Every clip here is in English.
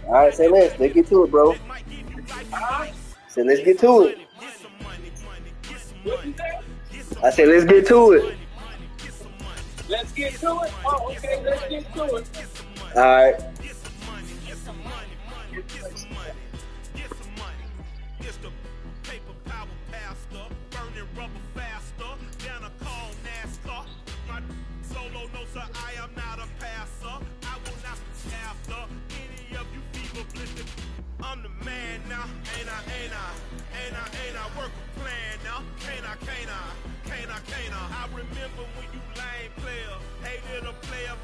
All right, say let's get to it, bro. Say let's get to it. I said let's get to it. Let's get to it. Oh, okay, let's get to it. All right. I'm the man now, ain't I work a plan now, can't I, I remember when you lame player, hated a player,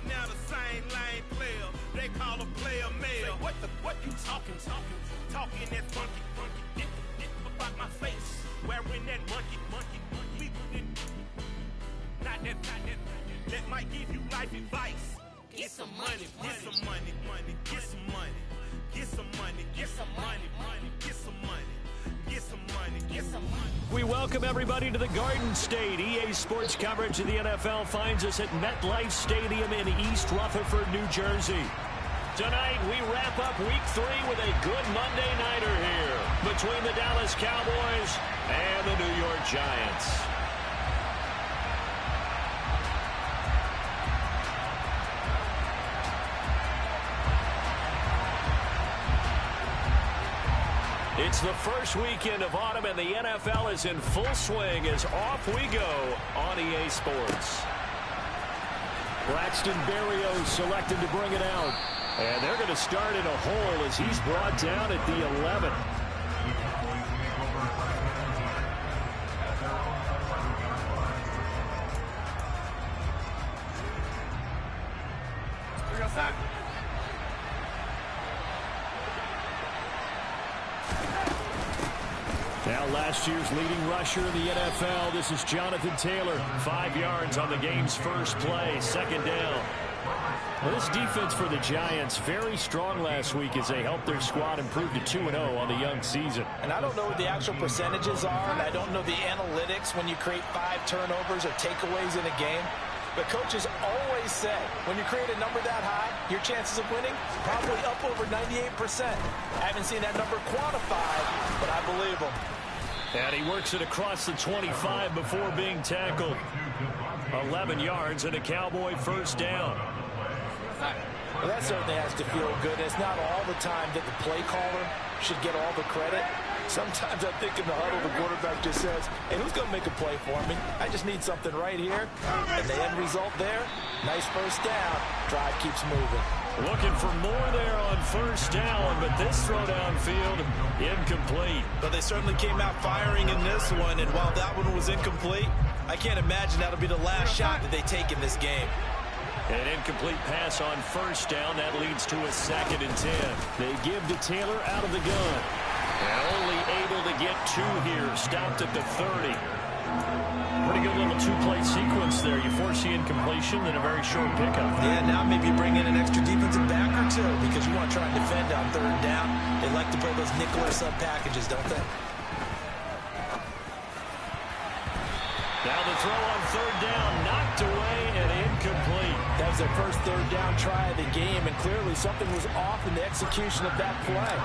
now the same lame player, they call a player mayor, what you talking that funky, get about my face, wearing that monkey, we not that, that might give you life advice, get some money, get some money, get some money. Get some money, get some money, get some money, get some money, get some money. We welcome everybody to the Garden State. EA Sports coverage of the NFL finds us at MetLife Stadium in East Rutherford, New Jersey. Tonight, we wrap up Week 3 with a good Monday nighter here between the Dallas Cowboys and the New York Giants. It's the first weekend of autumn, and the NFL is in full swing as off we go on EA Sports. Braxton Berrios selected to bring it out. And they're going to start in a hole as he's brought down at the 11. Now last year's leading rusher in the NFL, this is Jonathan Taylor. 5 yards on the game's first play, second down. Well, this defense for the Giants, very strong last week as they helped their squad improve to 2-0 on the young season. And I don't know what the actual percentages are, and I don't know the analytics when you create 5 turnovers or takeaways in a game. But coaches always say, when you create a number that high, your chances of winning probably up over 98%. I haven't seen that number quantified, but I believe them. And he works it across the 25 before being tackled. 11 yards and a Cowboy first down. Well, that certainly has to feel good. It's not all the time that the play caller should get all the credit. Sometimes I think in the huddle, the quarterback just says, hey, who's going to make a play for me? I just need something right here. And the end result there, nice first down. Drive keeps moving. Looking for more there on first down, but this throw downfield, incomplete. But they certainly came out firing in this one, and while that one was incomplete, I can't imagine that'll be the last shot that they take in this game. An incomplete pass on first down. That leads to a 2nd and 10. They give to Taylor out of the gun. And only able to get 2 here. Stopped at the 30. Pretty good little 2-play sequence there. You force the incompletion, then a very short pickup. Yeah, now maybe bring in an extra defensive back or 2 because you want to try and defend on 3rd down. They like to play those nickel or sub packages, don't they? Now the throw on 3rd down, knocked away and incomplete. That was their first 3rd down try of the game, and clearly something was off in the execution of that play.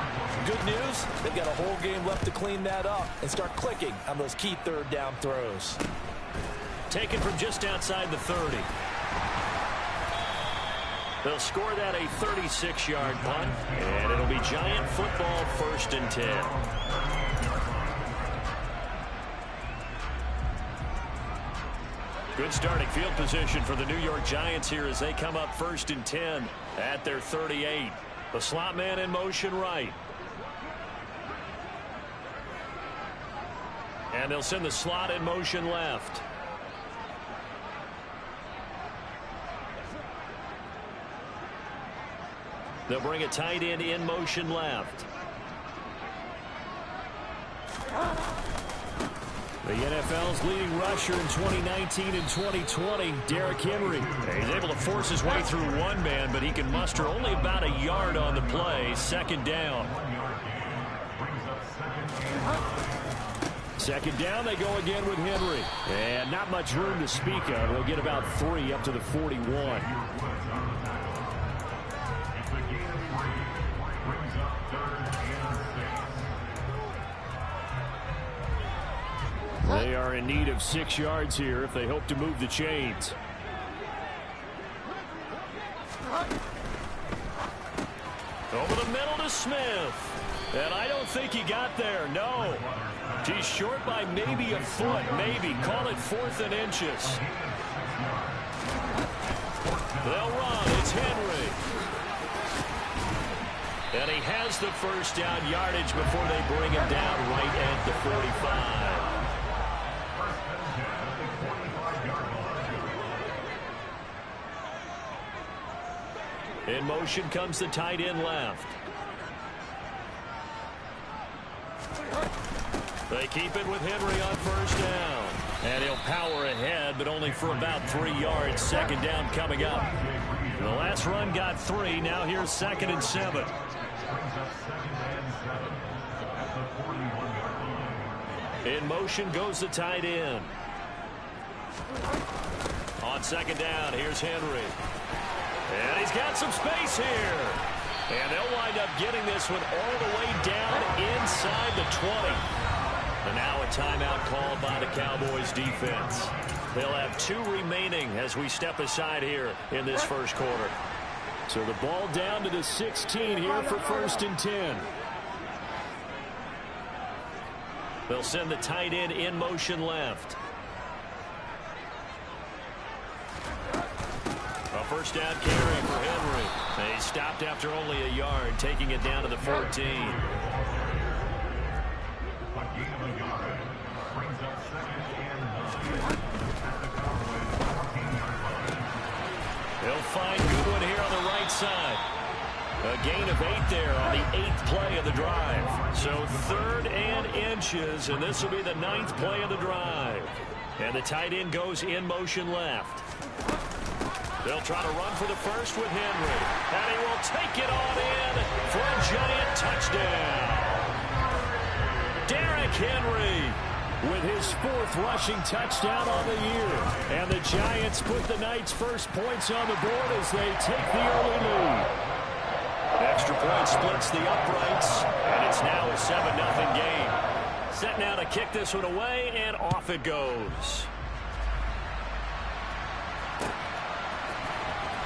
Good news, they've got a whole game left to clean that up and start clicking on those key 3rd down throws. Taken from just outside the 30. They'll score that a 36-yard punt, and it'll be Giant football 1st and 10. Good starting field position for the New York Giants here as they come up 1st and 10 at their 38. The slot man in motion right. And they'll send the slot in motion left. They'll bring a tight end in motion left. The NFL's leading rusher in 2019 and 2020, Derrick Henry. He's able to force his way through one man, but he can muster only about a yard on the play. 2nd down. Second down, they go again with Henry. And not much room to speak of. He'll get about 3 up to the 41. They are in need of 6 yards here if they hope to move the chains. Over the middle to Smith. And I don't think he got there, no. He's short by maybe a foot, maybe. Call it 4th and inches. They'll run. It's Henry. And he has the first down yardage before they bring him down right at the 45. In motion comes the tight end left. They keep it with Henry on first down. And he'll power ahead, but only for about 3 yards. Second down coming up. The last run got 3. Now here's 2nd and 7. In motion goes the tight end. On second down, here's Henry. And he's got some space here. And they'll wind up getting this one all the way down inside the 20. And now a timeout called by the Cowboys defense. They'll have 2 remaining as we step aside here in this first quarter. So the ball down to the 16 here for 1st and 10. They'll send the tight end in motion left. A first down carry for Henry. He stopped after only a yard, taking it down to the 14. He'll find Goodwin here on the right side. A gain of 8 there on the 8th play of the drive. So 3rd and inches, and this will be the 9th play of the drive. And the tight end goes in motion left. They'll try to run for the first with Henry. And he will take it on in for a giant touchdown. Derrick Henry with his 4th rushing touchdown on the year. And the Giants put the Knights' first points on the board as they take the early lead. Extra point splits the uprights, and it's now a 7-0 game. Set now to kick this one away, and off it goes.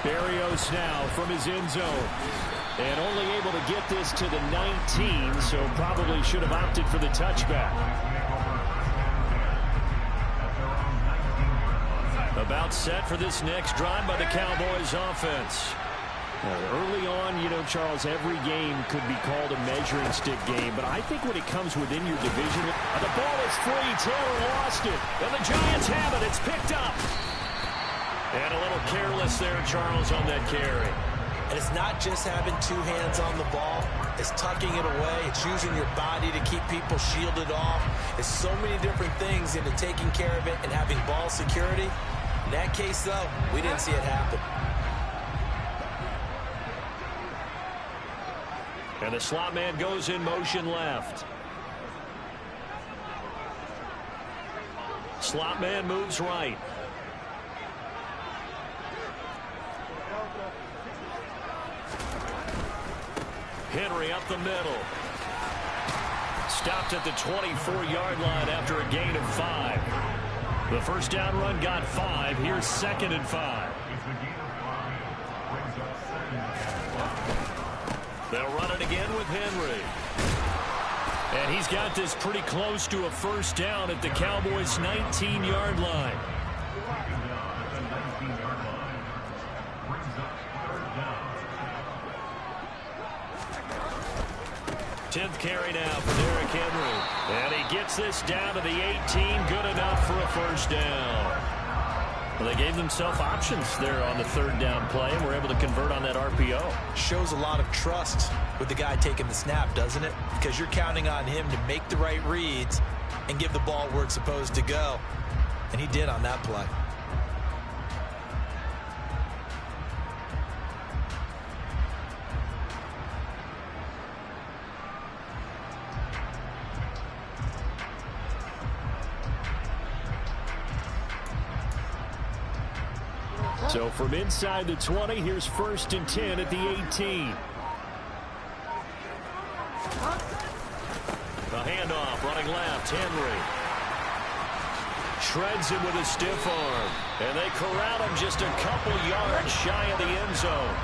Berrios now from his end zone. And only able to get this to the 19, so probably should have opted for the touchback. About set for this next drive by the Cowboys offense. Early on, you know, Charles, every game could be called a measuring stick game, but I think when it comes within your division, the ball is free. Taylor lost it, and the Giants have it. It's picked up. And a little careless there, Charles, on that carry. And it's not just having 2 hands on the ball. It's tucking it away. It's using your body to keep people shielded off. It's so many different things into taking care of it and having ball security. In that case, though, we didn't see it happen. And the slot man goes in motion left. Slot man moves right. Henry up the middle. Stopped at the 24-yard line after a gain of 5. The first down run got 5. Here's 2nd and 5. They'll run it again with Henry. And he's got this pretty close to a first down at the Cowboys' 19-yard line. 10th carry now for Derrick Henry. And he gets this down to the 18. Good enough for a first down. Well, they gave themselves options there on the 3rd down play and were able to convert on that RPO. Shows a lot of trust with the guy taking the snap, doesn't it? Because you're counting on him to make the right reads and give the ball where it's supposed to go. And he did on that play. So from inside the 20, here's 1st and 10 at the 18. The handoff, running left, Henry. Shreds him with a stiff arm. And they corral him just a couple yards shy of the end zone.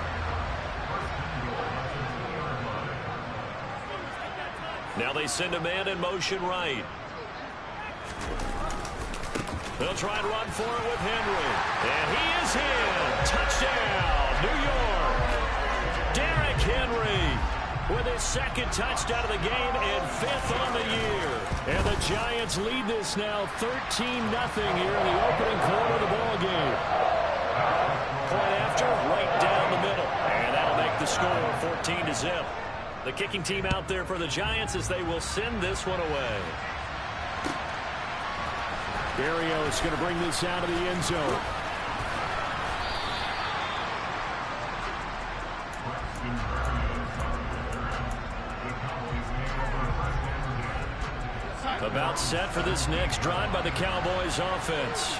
Now they send a man in motion right. They'll try and run for it with Henry. And he is in. Touchdown, New York. Derrick Henry with his 2nd touchdown of the game and 5th on the year. And the Giants lead this now 13-0 here in the opening quarter of the ball game. Point after, right down the middle. And that'll make the score 14-0. The kicking team out there for the Giants as they will send this one away. Barrio is going to bring this out of the end zone. About set for this next drive by the Cowboys offense.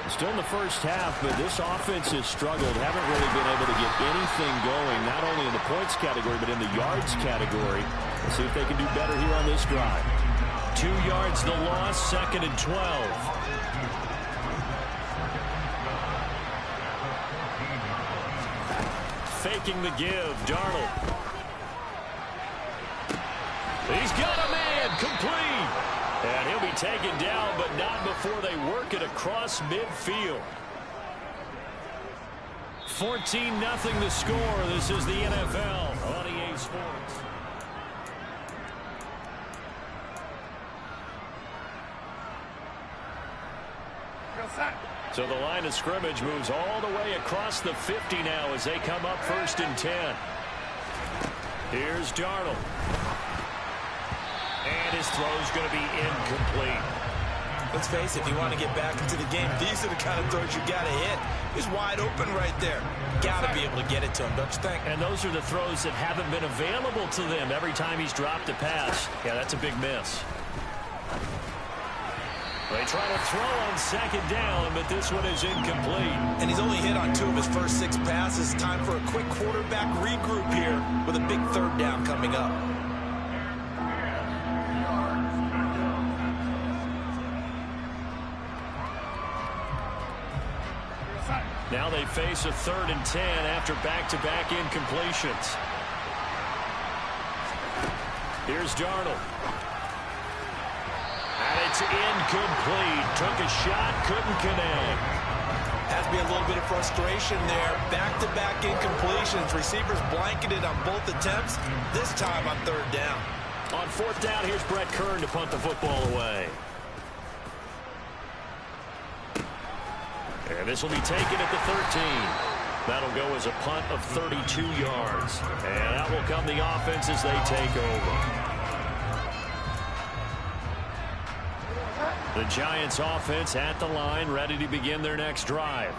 Still in the first half, but this offense has struggled. Haven't really been able to get anything going, not only in the points category, but in the yards category. Let's see if they can do better here on this drive. 2 yards the loss, 2nd and 12. Faking the give, Darnold. He's got a man, complete. And he'll be taken down, but not before they work it across midfield. 14-0 the score. This is the NFL on EA Sports. So the line of scrimmage moves all the way across the 50 now as they come up 1st and 10. Here's Darnold. And his throw's going to be incomplete. Let's face it, if you want to get back into the game, these are the kind of throws you got to hit. He's wide open right there. Got to be able to get it to him, don't you think? And those are the throws that haven't been available to them every time he's dropped a pass. Yeah, that's a big miss. They try to throw on 2nd down, but this one is incomplete. And he's only hit on 2 of his first 6 passes. Time for a quick quarterback regroup here with a big 3rd down coming up. Now they face a 3rd and 10 after back-to-back incompletions. Here's Darnold. And it's incomplete. Took a shot, couldn't connect. Has to be a little bit of frustration there. Back-to-back incompletions. Receivers blanketed on both attempts. This time on 3rd down. On 4th down, here's Brett Kern to punt the football away. And this will be taken at the 13. That'll go as a punt of 32 yards. And out will come the offense as they take over. The Giants offense at the line, ready to begin their next drive.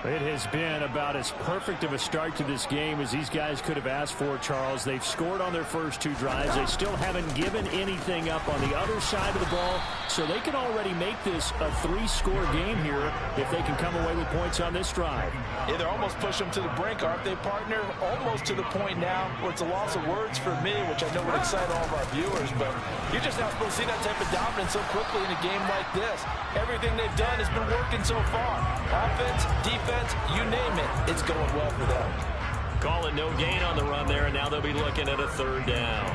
It has been about as perfect of a start to this game as these guys could have asked for, Charles. They've scored on their first 2 drives. They still haven't given anything up on the other side of the ball, so they can already make this a 3-score game here if they can come away with points on this drive. Yeah, they're almost pushing them to the brink, aren't they, partner? Almost to the point now where it's a loss of words for me, which I know would excite all of our viewers, but you're just not supposed to see that type of dominance so quickly in a game like this. Everything they've done has been working so far. Offense, defense, you name it, it's going well for them. Call it no gain on the run there, and now they'll be looking at a 3rd down.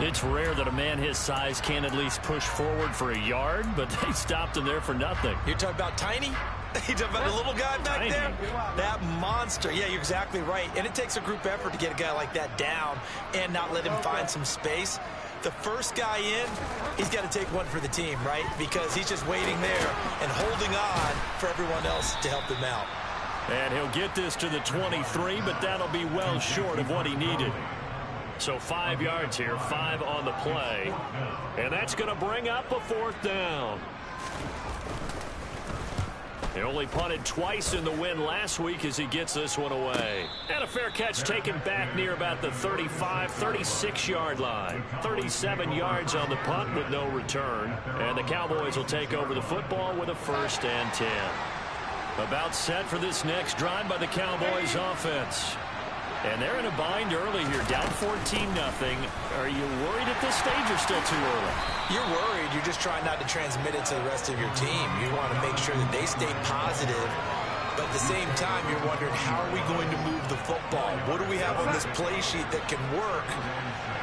It's rare that a man his size can at least push forward for a yard, but they stopped him there for nothing. You're talking about Tiny? You talking about the little guy back there? That monster. Yeah, you're exactly right. And it takes a group effort to get a guy like that down and not let him find some space. The first guy in, he's got to take one for the team, right? Because he's just waiting there and holding on for everyone else to help him out. And he'll get this to the 23, but that'll be well short of what he needed. So 5 yards here, 5 on the play. And that's going to bring up a 4th down. He only punted twice in the win last week as he gets this one away. And a fair catch taken back near about the 35, 36-yard line. 37 yards on the punt with no return. And the Cowboys will take over the football with a 1st and 10. About set for this next drive by the Cowboys offense. And they're in a bind early here, down 14-0. Are you worried at this stage or still too early? You're worried. You're just trying not to transmit it to the rest of your team. You want to make sure that they stay positive. But at the same time, you're wondering, how are we going to move the football? What do we have on this play sheet that can work?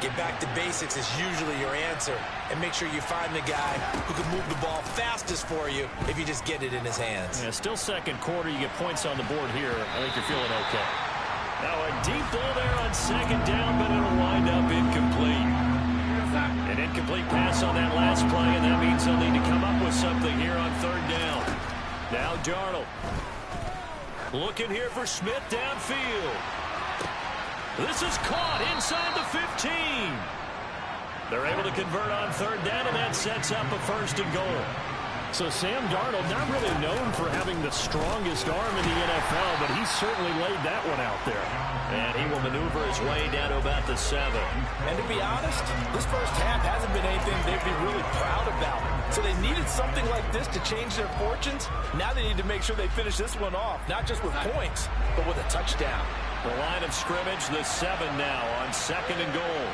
Get back to basics is usually your answer. And make sure you find the guy who can move the ball fastest for you if you just get it in his hands. Yeah, still second quarter. You get points on the board here. I think you're feeling okay. Now a deep ball there on second down, but it'll wind up incomplete. An incomplete pass on that last play, and that means they'll need to come up with something here on third down. Now Darnold. Looking here for Smith downfield. This is caught inside the 15. They're able to convert on third down, and that sets up a first and goal. So Sam Darnold, not really known for having the strongest arm in the NFL, but he certainly laid that one out there. And he will maneuver his way down to about the 7. And to be honest, this first half hasn't been anything they'd be really proud about. So they needed something like this to change their fortunes. Now they need to make sure they finish this one off, not just with points, but with a touchdown. The line of scrimmage, the 7 now on second and goal.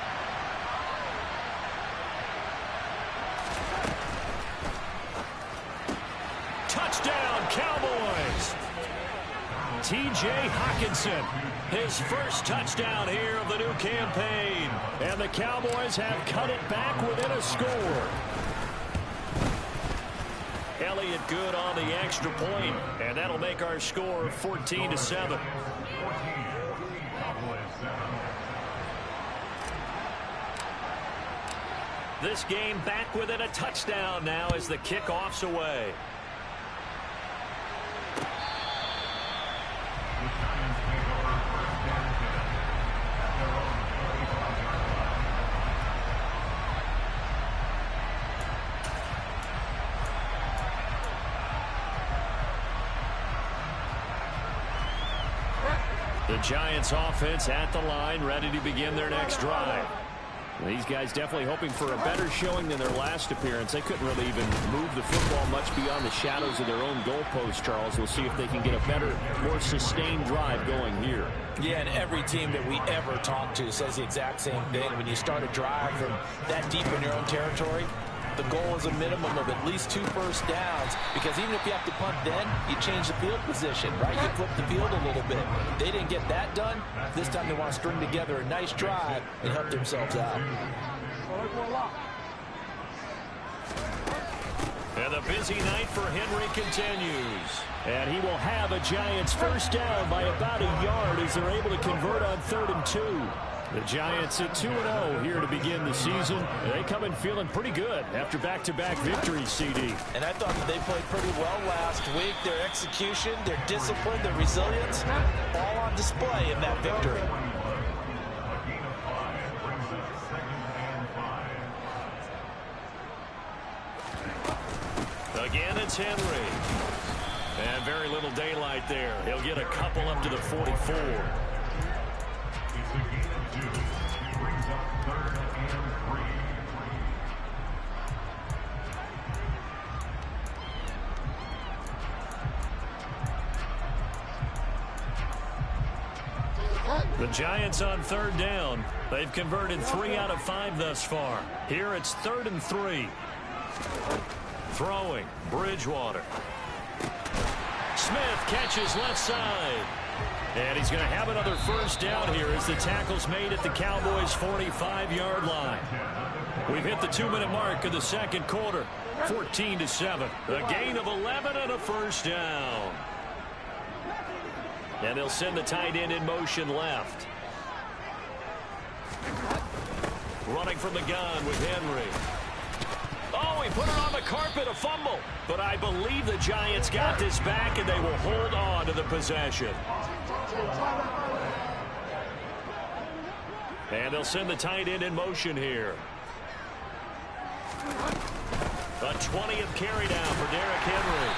Touchdown, Cowboys! T.J. Hockenson, his first touchdown here of the new campaign. And the Cowboys have cut it back within a score. Elliott good on the extra point, and that'll make our score 14-7. This game back within a touchdown now as the kickoff's away. The Giants offense at the line, ready to begin their next drive. These guys definitely hoping for a better showing than their last appearance. They couldn't really even move the football much beyond the shadows of their own goalpost, Charles. We'll see if they can get a better, more sustained drive going here. Yeah, and every team that we ever talk to says the exact same thing. When you start a drive from that deep in your own territory, the goal is a minimum of at least 2 first downs, because even if you have to punt then, you change the field position, right? You flip the field a little bit. They didn't get that done. This time they want to string together a nice drive and help themselves out. And the busy night for Henry continues. And he will have a Giants first down by about a yard as they're able to convert on 3rd and 2. The Giants at 2-0 here to begin the season. They come in feeling pretty good after back-to-back victories, CD. And I thought that they played pretty well last week. Their execution, their discipline, their resilience, all on display in that victory. Again, it's Henry. And very little daylight there. He'll get a couple up to the 44. The Giants on 3rd down. They've converted 3 out of 5 thus far. Here it's 3rd and 3. Throwing, Bridgewater. Smith catches left side. And he's going to have another first down here as the tackle's made at the Cowboys' 45-yard line. We've hit the 2-minute mark of the second quarter. 14-7. A gain of 11 and a first down. And they'll send the tight end in motion left. Running from the gun with Henry. Oh, he put it on the carpet, a fumble. But I believe the Giants got this back, and they will hold on to the possession. And they'll send the tight end in motion here. A 20th carry down for Derrick Henry.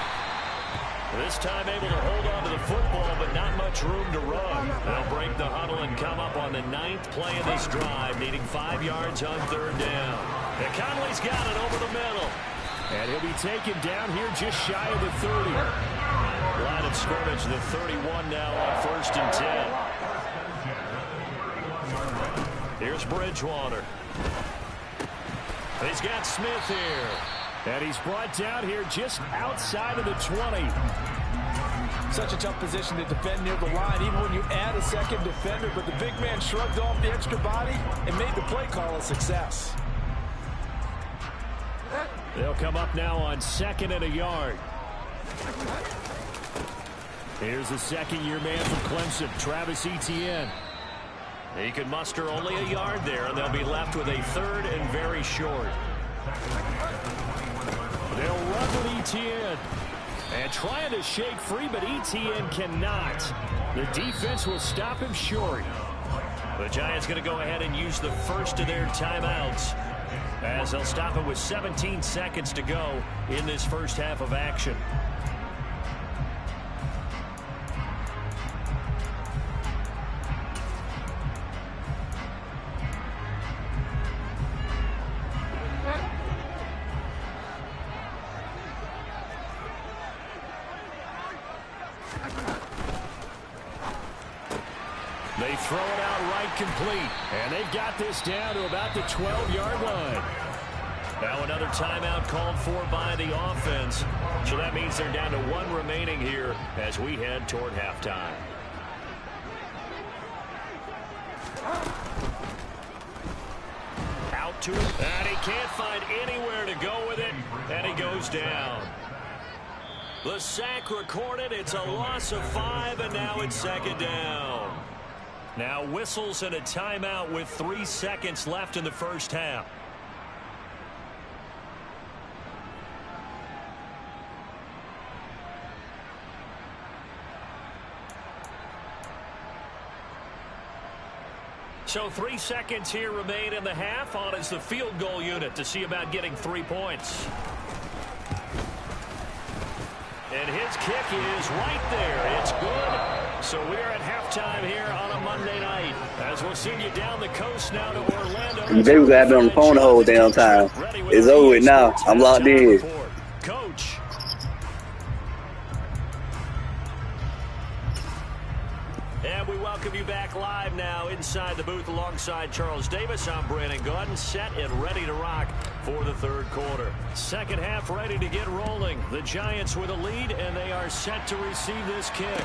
This time able to hold on to the football, but not much room to run. They'll break the huddle and come up on the 9th play of this drive, needing 5 yards on 3rd down. And Conley's got it over the middle. And he'll be taken down here just shy of the 30. Line of of scrimmage, the 31 now on 1st and 10. Here's Bridgewater. He's got Smith here. And he's brought down here just outside of the 20. Such a tough position to defend near the line, even when you add a second defender. But the big man shrugged off the extra body and made the play call a success. They'll come up now on 2nd and a yard. Here's the second-year man from Clemson, Travis Etienne. He can muster only a yard there, and they'll be left with a 3rd and very short. They'll run with Etienne. And trying to shake free, but Etienne cannot. The defense will stop him short. The Giants going to go ahead and use the first of their timeouts, as they'll stop it with 17 seconds to go in this first half of action. They throw it out right complete, and they've got this down to about the 12-yard line. Now another timeout called for by the offense, so that means they're down to 1 remaining here as we head toward halftime. Out to it, and he can't find anywhere to go with it, and he goes down. The sack recorded, it's a loss of 5, and now it's 2nd down. Now whistles and a timeout with 3 seconds left in the first half. So 3 seconds here remain in the half. On is the field goal unit to see about getting 3 points. And his kick is right there. It's good. So we're at halftime here on a Monday night. As we'll send you down the coast now to Orlando. They were having on the phone the whole damn time. It's over with now. I'm locked in. Coach. And we welcome you back live now inside the booth alongside Charles Davis. I'm Brandon Gaudin, set and ready to rock for the 3rd quarter. Second half ready to get rolling. The Giants with a lead, and they are set to receive this kick.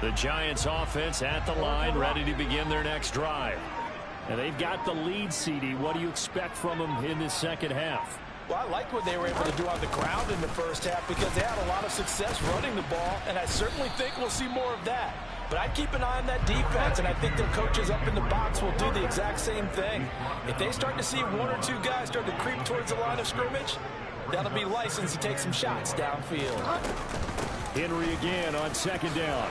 The Giants offense at the line, ready to begin their next drive. And they've got the lead, CD. What do you expect from them in this second half? Well, I like what they were able to do on the ground in the first half because they had a lot of success running the ball, and I certainly think we'll see more of that. But I'd keep an eye on that defense, and I think their coaches up in the box will do the exact same thing. If they start to see 1 or 2 guys start to creep towards the line of scrimmage, that'll be licensed to take some shots downfield. Henry again on 2nd down.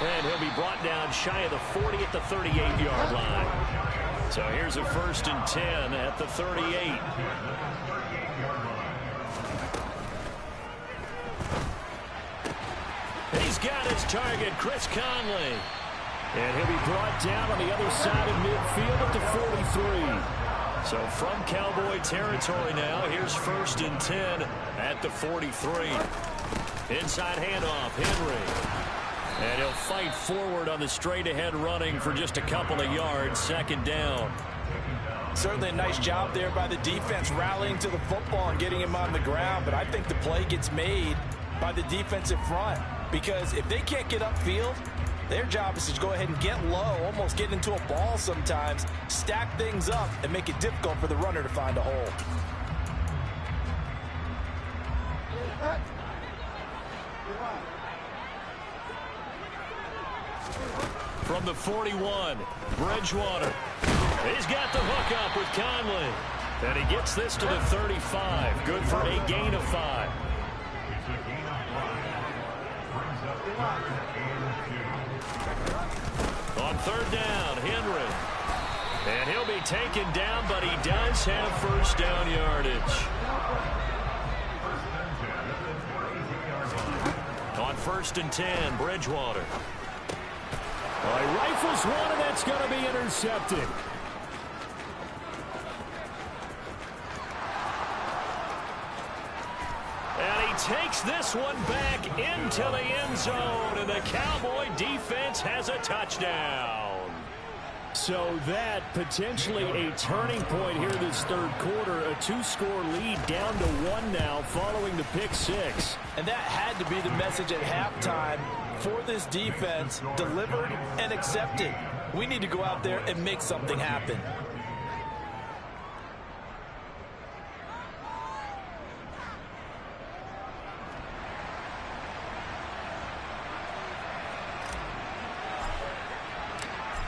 And he'll be brought down shy of the 40 at the 38-yard line. So here's a 1st and 10 at the 38. He's got his target, Chris Conley. And he'll be brought down on the other side of midfield at the 43. So from Cowboy territory now, here's 1st and 10 at the 43. Inside handoff, Henry. And he'll fight forward on the straight-ahead running for just a couple of yards, 2nd down. Certainly a nice job there by the defense rallying to the football and getting him on the ground. But I think the play gets made by the defensive front because if they can't get upfield, their job is to go ahead and get low, almost get into a ball sometimes, stack things up, and make it difficult for the runner to find a hole. From the 41, Bridgewater. He's got the hook up with Conley. And he gets this to the 35. Good for a gain of 5. On third down, Henry. And he'll be taken down, but he does have first down yardage. On 1st and 10, Bridgewater. Well, he rifles one, and that's going to be intercepted. And he takes this one back into the end zone, and the Cowboy defense has a touchdown. So that potentially a turning point here this third quarter. A 2-score lead down to 1 now following the pick 6. And that had to be the message at halftime for this defense. Delivered and accepted. We need to go out there and make something happen.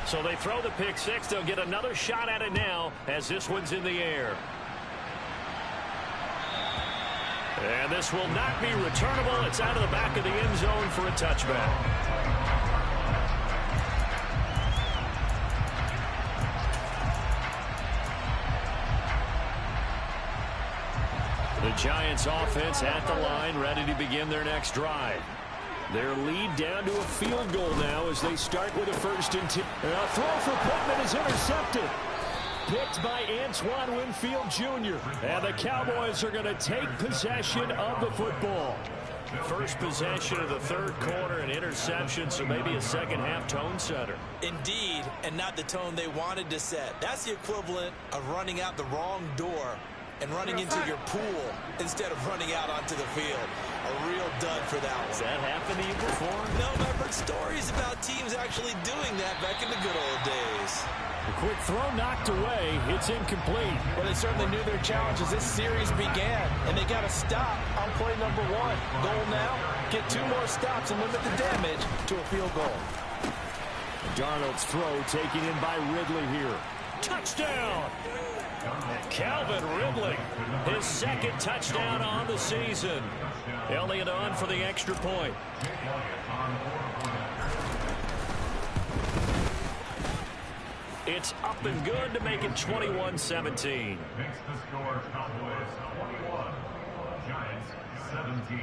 So they throw the pick 6. They'll get another shot at it now as this one's in the air. And this will not be returnable. It's out of the back of the end zone for a touchback. The Giants offense at the line, ready to begin their next drive. Their lead down to a field goal now as they start with a 1st and 10. A throw for Pittman is intercepted. Picked by Antoine Winfield Jr. And the Cowboys are going to take possession of the football. First possession of the third quarter, an interception, so maybe a second-half tone setter. Indeed, and not the tone they wanted to set. That's the equivalent of running out the wrong door and running into your pool instead of running out onto the field. A real dud for that one. Has that happened to you before? No, but I've heard stories about teams actually doing that back in the good old days. A quick throw knocked away. It's incomplete. Well, they certainly knew their challenge as this series began, and they got to stop on play number 1. Goal now, get 2 more stops and limit the damage to a field goal. Darnold's throw taken in by Ridley here. Touchdown! Calvin Ridley, his 2nd touchdown on the season. Elliott on for the extra point. It's up and good to make it 21-17. Makes the score Cowboys 21, Giants 17.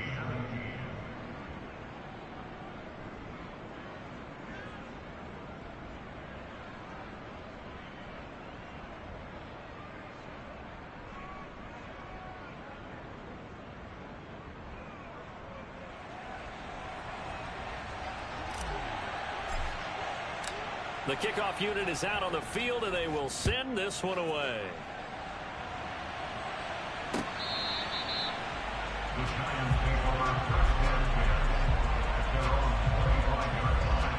The kickoff unit is out on the field, and they will send this one away. The Giants take over 1st and 10 at their own 25-yard line.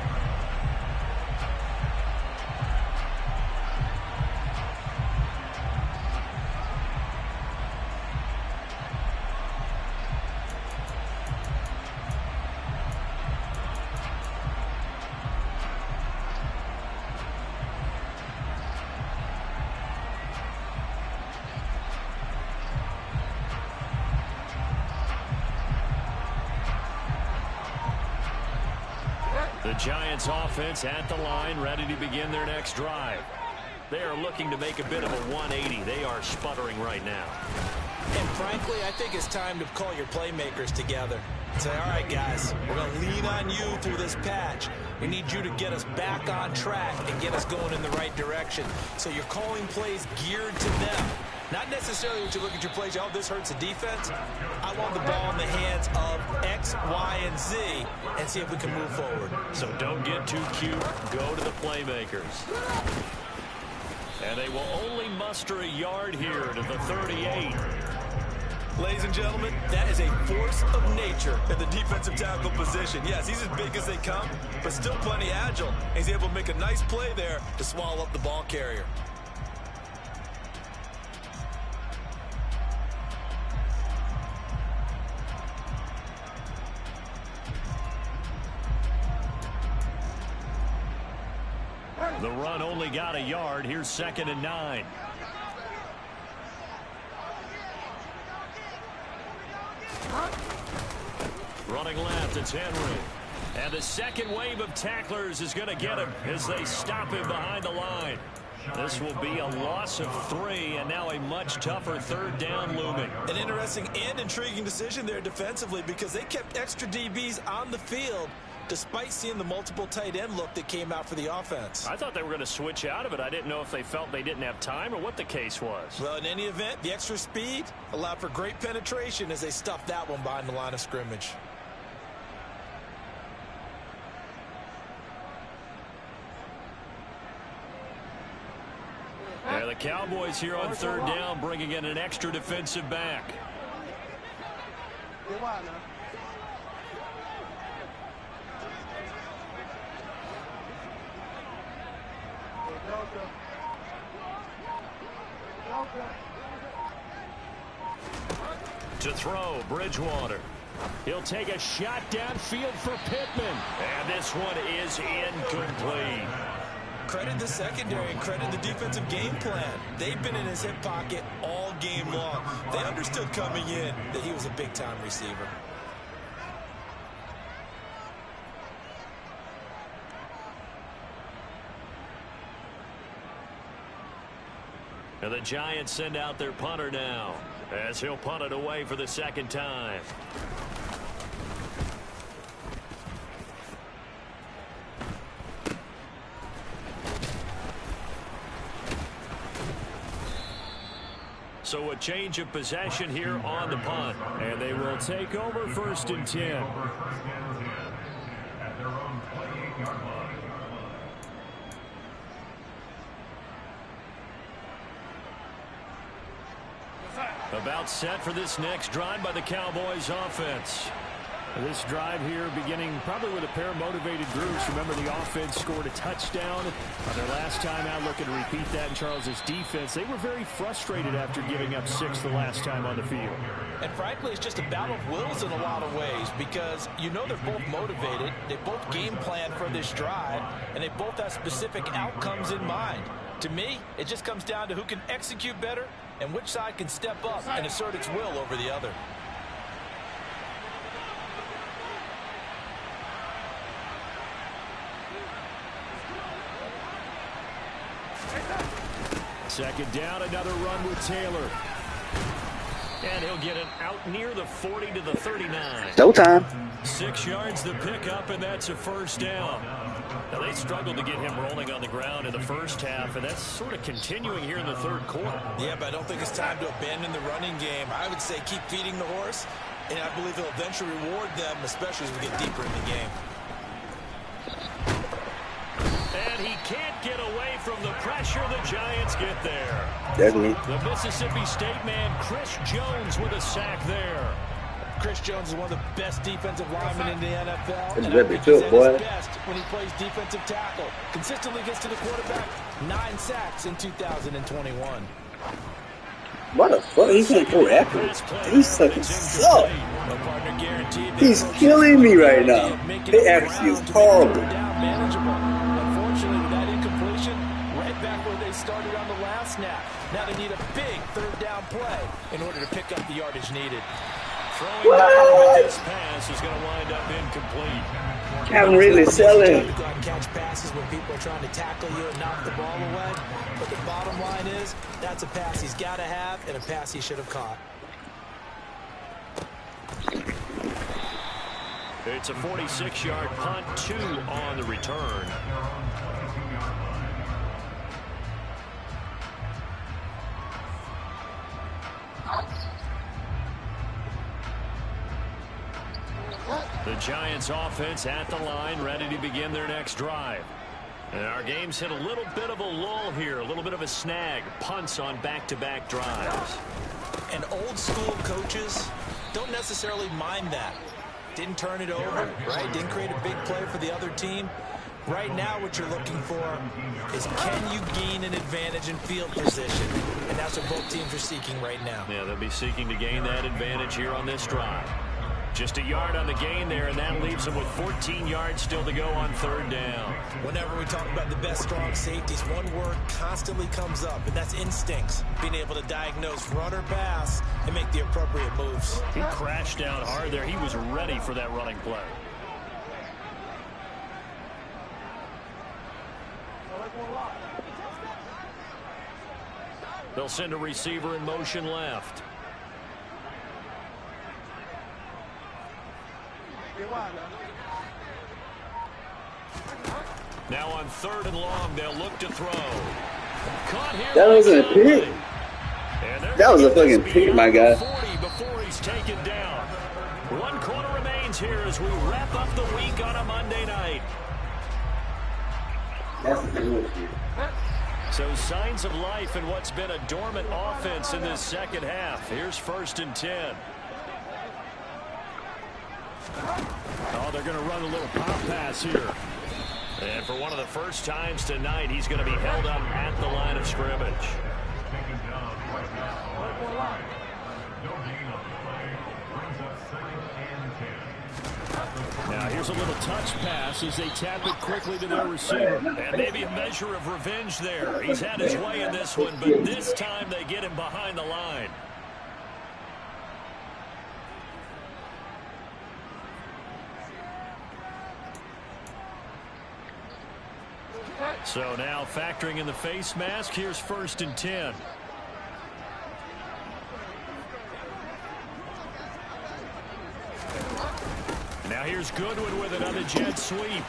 The Giants offense at the line, ready to begin their next drive. They are looking to make a bit of a 180. They are sputtering right now. And frankly, I think it's time to call your playmakers together. Say, all right, guys, we're going to lean on you through this patch. We need you to get us back on track and get us going in the right direction. So you're calling plays geared to them. Not necessarily when you look at your plays, oh, this hurts the defense. I want the ball in the hands of X, Y, and Z and see if we can move forward. So don't get too cute. Go to the playmakers. And they will only muster a yard here to the 38. Ladies and gentlemen, that is a force of nature in the defensive tackle position. Yes, he's as big as they come, but still plenty agile. He's able to make a nice play there to swallow up the ball carrier. The run only got a yard. Here's 2nd and 9. Running left, it's Henry. And the second wave of tacklers is going to get him as they stop him behind the line. This will be a loss of 3, and now a much tougher 3rd down looming. An interesting and intriguing decision there defensively, because they kept extra DBs on the field despite seeing the multiple tight end look that came out for the offense. I thought they were going to switch out of it. I didn't know if they felt they didn't have time or what the case was. Well, in any event, the extra speed allowed for great penetration as they stuffed that one behind the line of scrimmage. Yeah, the Cowboys here on 3rd down, bringing in an extra defensive back. To throw, Bridgewater. He'll take a shot downfield for Pittman. And this one is incomplete. Credit the secondary and credit the defensive game plan. They've been in his hip pocket all game long. They understood coming in that he was a big-time receiver. And the Giants send out their punter now, as he'll punt it away for the 2nd time. So a change of possession here on the punt. And they will take over 1st and 10. About set for this next drive by the Cowboys offense. This drive here beginning probably with a pair of motivated groups. Remember, the offense scored a touchdown on their last time out. Looking to repeat that in Charles's defense. They were very frustrated after giving up 6 the last time on the field. And frankly, it's just a battle of wills in a lot of ways, because you know they're both motivated. They both game plan for this drive, and they both have specific outcomes in mind. To me, it just comes down to who can execute better and which side can step up and assert its will over the other. Second down, another run with Taylor. And he'll get it out near the 40 to the 39. Showtime. 6 yards the pickup, and that's a 1st down. Now, they struggled to get him rolling on the ground in the first half, and that's sort of continuing here in the 3rd quarter. Yeah, but I don't think it's time to abandon the running game. I would say keep feeding the horse, and I believe it'll eventually reward them, especially as we get deeper in the game. And he can't get away from the pressure. The Giants get there. Definitely. The Mississippi State man, Chris Jones, with a sack there. Chris Jones is one of the best defensive linemen in the NFL. It's and really I think he's good, at boy. his best when he plays defensive tackle. Consistently gets to the quarterback. 9 sacks in 2021. What the fuck? He can't throw accurate. He's fucking suck. He's killing me right now. His accuracy is horrible. Unfortunately, with that incompletion, right back where they started on the last snap. Now they need a big 3rd down play in order to pick up the yardage needed. Throwing with this pass is going to wind up incomplete. I'm really selling. Go out and catch passes when people are trying to tackle you and knock the ball away. But the bottom line is, that's a pass he's got to have and a pass he should have caught. It's a 46-yard punt, 2 on the return. The Giants offense at the line, ready to begin their next drive. And our game's hit a little bit of a lull here, a little bit of a snag. Punts on back-to-back drives. And old school coaches don't necessarily mind that. Didn't turn it over, right? Didn't create a big play for the other team. Right now what you're looking for is, can you gain an advantage in field position? And that's what both teams are seeking right now. Yeah, they'll be seeking to gain that advantage here on this drive. Just a yard on the gain there, and that leaves him with 14 yards still to go on 3rd down. Whenever we talk about the best strong safeties, one word constantly comes up, and that's instincts. Being able to diagnose run or pass and make the appropriate moves. He crashed down hard there. He was ready for that running play. They'll send a receiver in motion left. Now on 3rd and long, they'll look to throw. Caught here. That wasn't a pick. That was a fucking pick, my guy. 40 before he's taken down. 1 quarter remains here as we wrap up the week on a Monday night. That's bullshit. So signs of life in what's been a dormant offense in this second half. Here's 1st and 10. Oh, they're going to run a little pop pass here. And for one of the first times tonight, he's going to be held up at the line of scrimmage. Now here's a little touch pass as they tap it quickly to their receiver. And maybe a measure of revenge there. He's had his way in this one, but this time they get him behind the line. So now factoring in the face mask, here's 1st and 10. Now here's Goodwin with another jet sweep.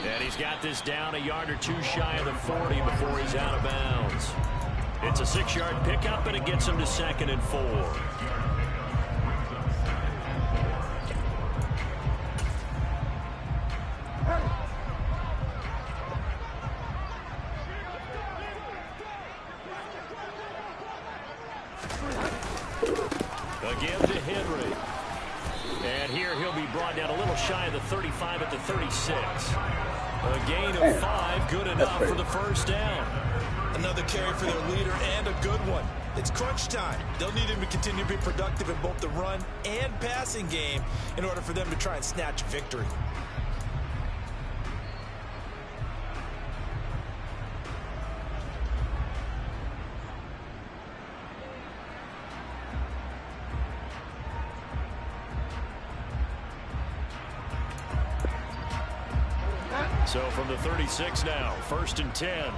And he's got this down a yard or two shy of the 40 before he's out of bounds. It's a 6-yard pickup, and it gets him to 2nd and 4. Again to Henry. And here he'll be brought down a little shy of the 35 at the 36. A gain of 5, good enough for the 1st down. Another carry for their leader and a good one. It's crunch time. They'll need him to continue to be productive in both the run and passing game in order for them to try and snatch victory. So from the 36 now, 1st and 10.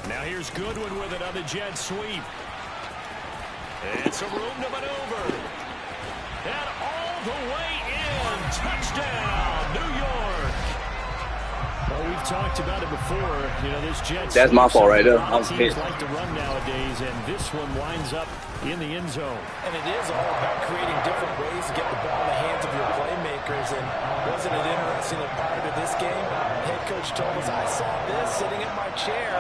Now here's Goodwin with another jet sweep. And some room to maneuver. And all the way in. Touchdown, New York. Well, we've talked about it before. You know, this jet That's my fault right there. I was teams pissed. like to run nowadays, and this one winds up in the end zone. And it is all about creating different ways to get the ball in the hands of your playmakers. And wasn't it interesting that prior to this game, head coach told us, I saw this sitting in my chair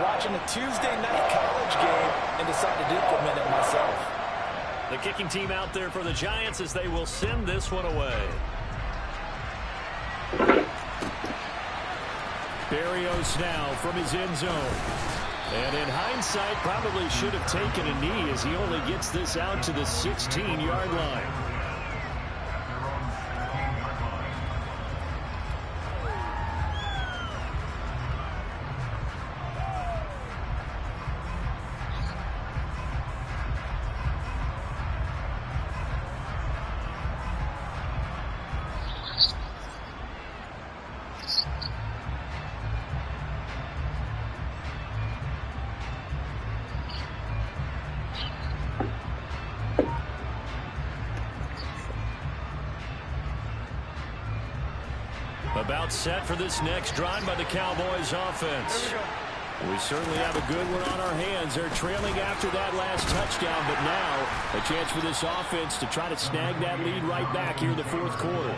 watching a Tuesday night college game and decided to implement it myself. The kicking team out there for the Giants as they will send this one away. Berrios now from his end zone. And in hindsight, probably should have taken a knee as he only gets this out to the 16-yard line. About set for this next drive by the Cowboys offense. We certainly have a good one on our hands. They're trailing after that last touchdown, but now a chance for this offense to try to snag that lead right back here in the 4th quarter.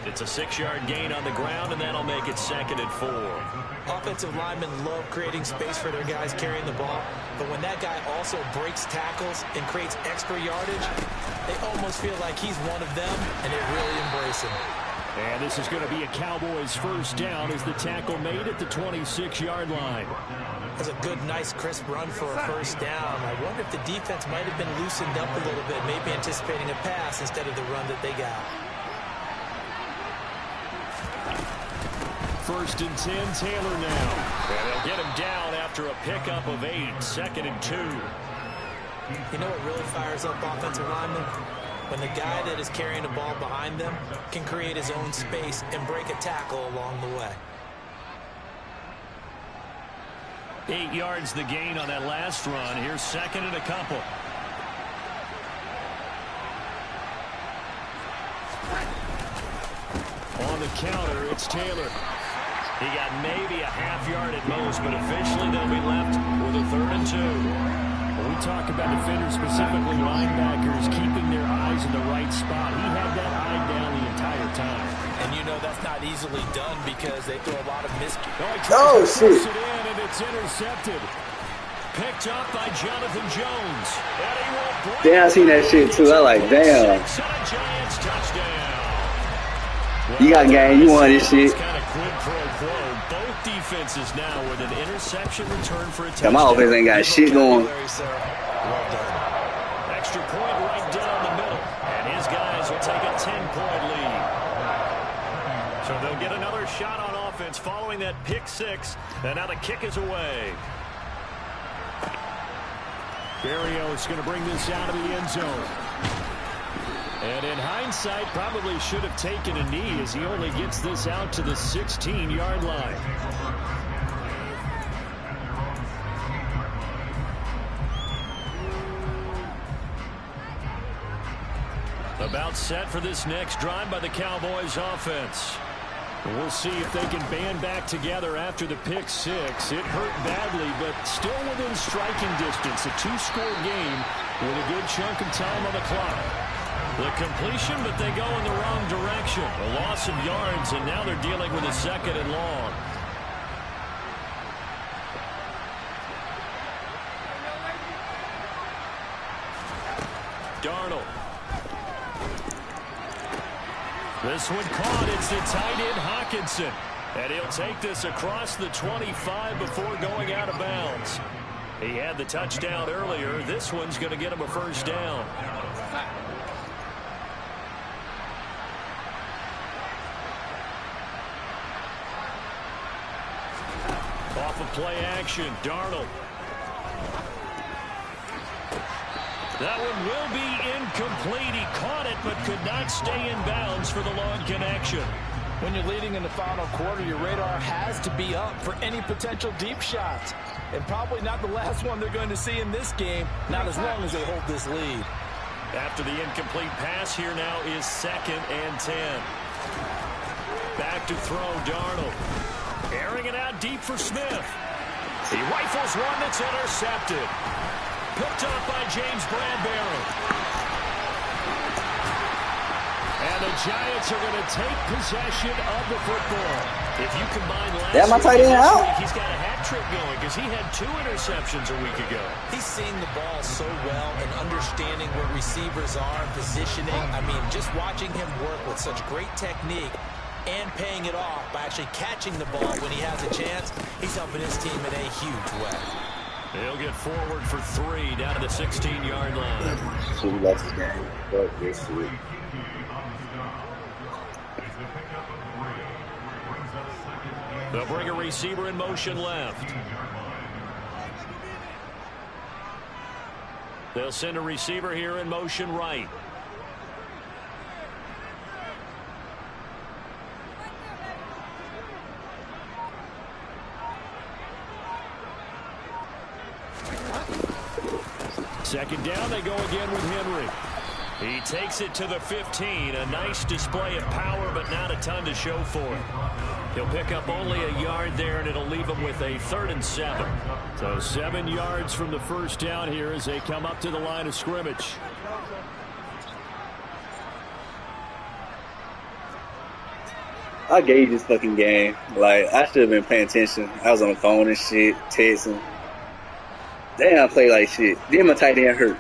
It's a 6-yard gain on the ground, and that'll make it 2nd and 4. Offensive linemen love creating space for their guys carrying the ball, but when that guy also breaks tackles and creates extra yardage, they almost feel like he's one of them, and they really embrace him. And this is going to be a Cowboys 1st down as the tackle made at the 26-yard line. That's a good, nice, crisp run for a first down. I wonder if the defense might have been loosened up a little bit, maybe anticipating a pass instead of the run that they got. 1st and 10, Taylor now. And they'll get him down after a pickup of 8, 2nd and 2. You know what really fires up offensive linemen? When the guy that is carrying the ball behind them can create his own space and break a tackle along the way. 8 yards the gain on that last run. Here's 2nd and a couple. On the counter, it's Taylor. He got maybe a half yard at most, but officially they'll be left with a 3rd and 2. When we talk about defenders, specifically linebackers, keeping their eyes in the right spot, he had that eye down the entire time. And you know that's not easily done because they throw a lot of Oh, shit. It in, and it's intercepted. Picked up by Jonathan Jones. And he will break. Yeah, I seen that shit too. I like, damn. Giants touchdown. You got game. You won this shit. Kind of quid pro quo. Both defenses now with an interception return for a touchdown. My offense ain't got shit going. Well done. Extra point right down the middle. And his guys will take a 10-point lead. So they'll get another shot on offense following that pick 6. And now the kick is away. Berrios going to bring this out of the end zone. And in hindsight, probably should have taken a knee as he only gets this out to the 16-yard line. About set for this next drive by the Cowboys offense. We'll see if they can band back together after the pick 6. It hurt badly, but still within striking distance. A 2-score game with a good chunk of time on the clock. The completion, but they go in the wrong direction. A loss of yards, and now they're dealing with a 2nd and long. Darnold. This one caught. It's the tight end Hawkinson. And he'll take this across the 25 before going out of bounds. He had the touchdown earlier. This one's going to get him a first down. Off of play action, Darnold. That one will be incomplete. He caught it, but could not stay in bounds for the long connection. When you're leading in the final quarter, your radar has to be up for any potential deep shots. And probably not the last one they're going to see in this game, not as long as they hold this lead. After the incomplete pass, here now is 2nd and 10. Back to throw, Darnold. Airing it out deep for Smith. He rifles one that's intercepted. Picked up by James Bradbury. And the Giants are going to take possession of the football. If you combine last my tight end out. week, he's got a hat trick going because he had 2 interceptions a week ago. He's seeing the ball so well and understanding where receivers are, positioning. I mean, just watching him work with such great technique and paying it off by actually catching the ball when he has a chance, he's helping his team in a huge way. He'll get forward for 3 down to the 16-yard line. So we lost this game. But this week. They'll bring a receiver in motion left. They'll send a receiver here in motion right. Second down, they go again with Henry. He takes it to the 15. A nice display of power, but not a ton to show for it. He'll pick up only a yard there, and it'll leave him with a 3rd and 7. So 7 yards from the first down here as they come up to the line of scrimmage. I gave this fucking game. Like, I should have been paying attention. I was on the phone and shit, texting. Damn, I play like shit. Then my tight end hurt.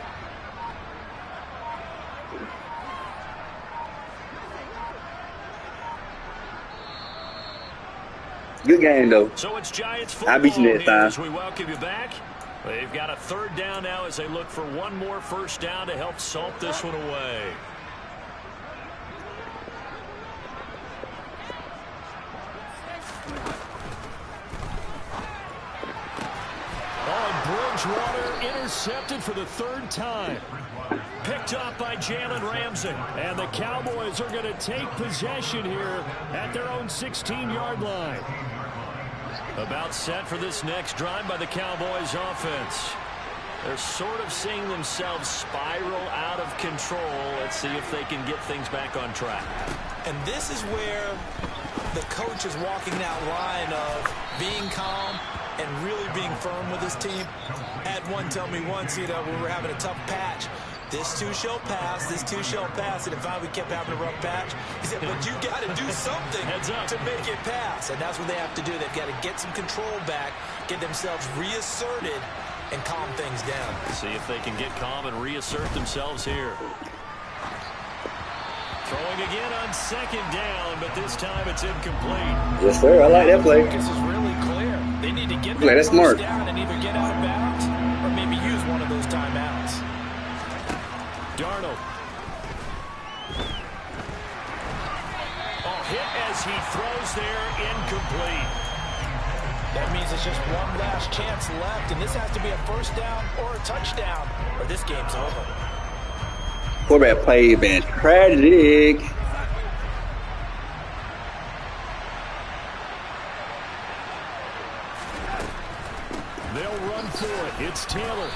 Good game, though. So it's Giants football. I'll beat you next time. As we welcome you back. They've got a third down now as they look for one more first down to help salt this one away. Bridgewater intercepted for the third time. Picked up by Jalen Ramsey. And the Cowboys are going to take possession here at their own 16-yard line. About set for this next drive by the Cowboys offense. They're sort of seeing themselves spiral out of control. Let's see if they can get things back on track. And this is where the coach is walking that line of being calm and really being firm with his team. Had one tell me once, when we were having a tough patch, this too shall pass, this too shall pass. And if we kept having a rough patch, he said, but you got to do something to make it pass. And that's what they have to do. They've got to get some control back, get themselves reasserted, and calm things down. See if they can get calm and reassert themselves here. Throwing again on second down, but this time it's incomplete. Yes, sir. I like that play. Focus is really clear. They need to get Play, that's smart. down and either get out of bounds or maybe use one of those timeouts. Darnold. Hit as he throws there, incomplete. That means it's just one last chance left, and this has to be a first down or a touchdown, or this game's over. Quarterback play been tragic. They'll run for it. It's Taylor.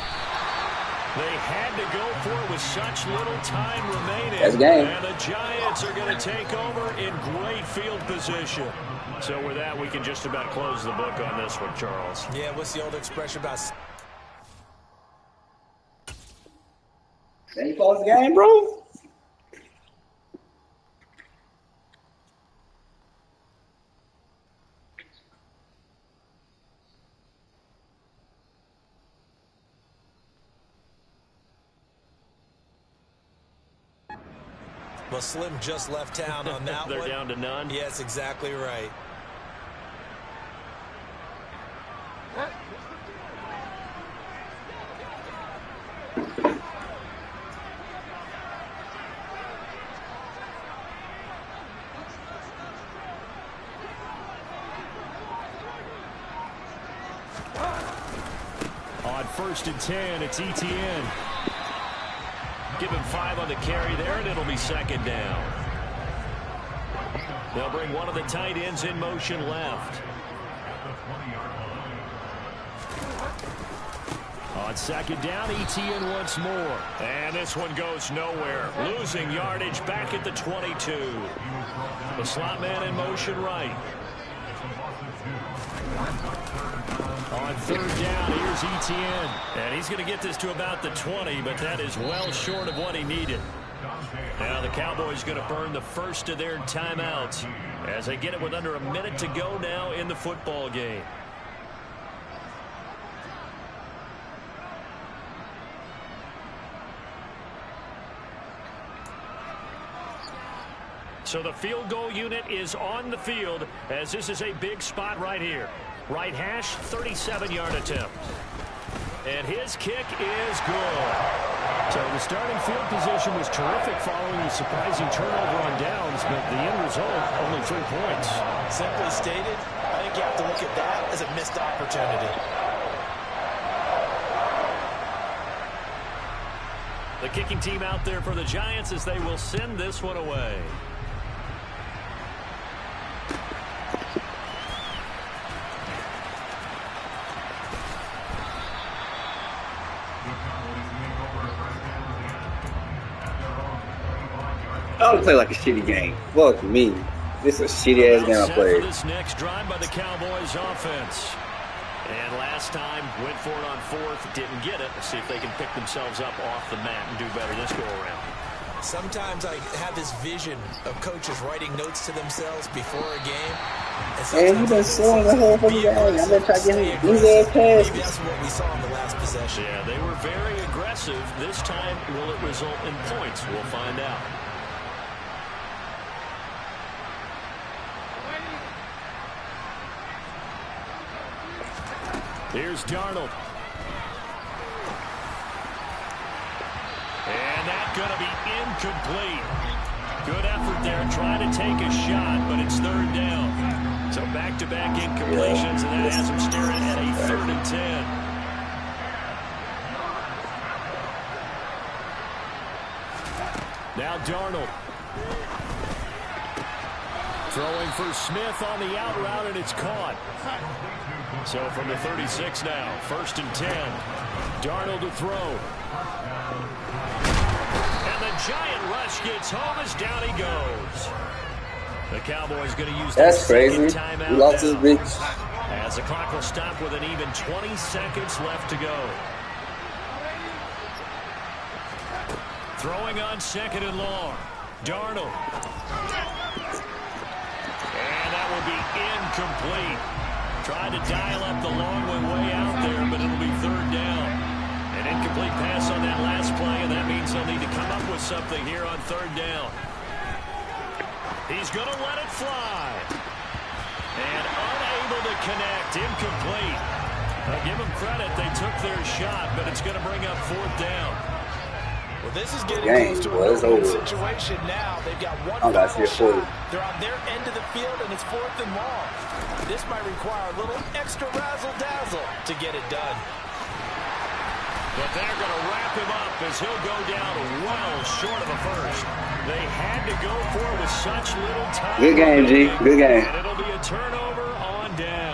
They had to go for it with such little time remaining. That's game. And the Giants are going to take over in great field position. So with that, we can just about close the book on this one, Charles. Yeah, what's the old expression about... Then you close the game, bro? Well, Slim just left town on that They're one. down to none? Yes, exactly right. On 1st and 10, it's ETN. Give him 5 on the carry there, and it'll be second down. They'll bring one of the tight ends in motion left. On second down, ETN once more. And this one goes nowhere. Losing yardage back at the 22. The slot man in motion right. On 3rd down, here's ETN. And he's going to get this to about the 20, but that is well short of what he needed. Now the Cowboys going to burn the first of their timeouts as they get it with under a minute to go now in the football game. So the field goal unit is on the field as this is a big spot right here. Right hash, 37-yard attempt. And his kick is good. So the starting field position was terrific following the surprising turnover on downs, but the end result, only 3 points. Simply stated, I think you have to look at that as a missed opportunity. The kicking team out there for the Giants as they will send this one away. I would play like a shitty game. Fuck me. This is a shitty ass game I played. This next drive by the Cowboys offense. And last time went for it on 4th, didn't get it. Let's see if they can pick themselves up off the mat and do better this go around. Sometimes I have this vision of coaches writing notes to themselves before a game. And you've been slowing the whole fucking game. I've been trying to get him these ass passes. Maybe that's what we saw in the last possession. Yeah, they were very aggressive. This time, will it result in points? We'll find out. Here's Darnold. And that's going to be incomplete. Good effort there trying to take a shot, but it's third down. So back-to-back incompletions, and that has him staring at a 3rd and 10. Now Darnold. Throwing for Smith on the out route, and it's caught. So from the 36 now, 1st and 10. Darnold to throw. And the giant rush gets home as down he goes. The Cowboys going to use That's crazy. timeout. We lost this bitch. As the clock will stop with an even 20 seconds left to go. Throwing on 2nd and long. Darnold. And that will be incomplete. Tried to dial up the long one way out there, but it'll be 3rd down. An incomplete pass on that last play, and that means they'll need to come up with something here on 3rd down. He's going to let it fly. And unable to connect. Incomplete. I'll give them credit. They took their shot, but it's going to bring up 4th down. Well, this is getting close to a no-win situation now. They've got one final shot. They're on their end of the field, and it's 4th and long. This might require a little extra razzle-dazzle to get it done. But they're going to wrap him up as he'll go down well short of a first. They had to go for it with such little time. Good game, G. Good game. And it'll be a turnover on down.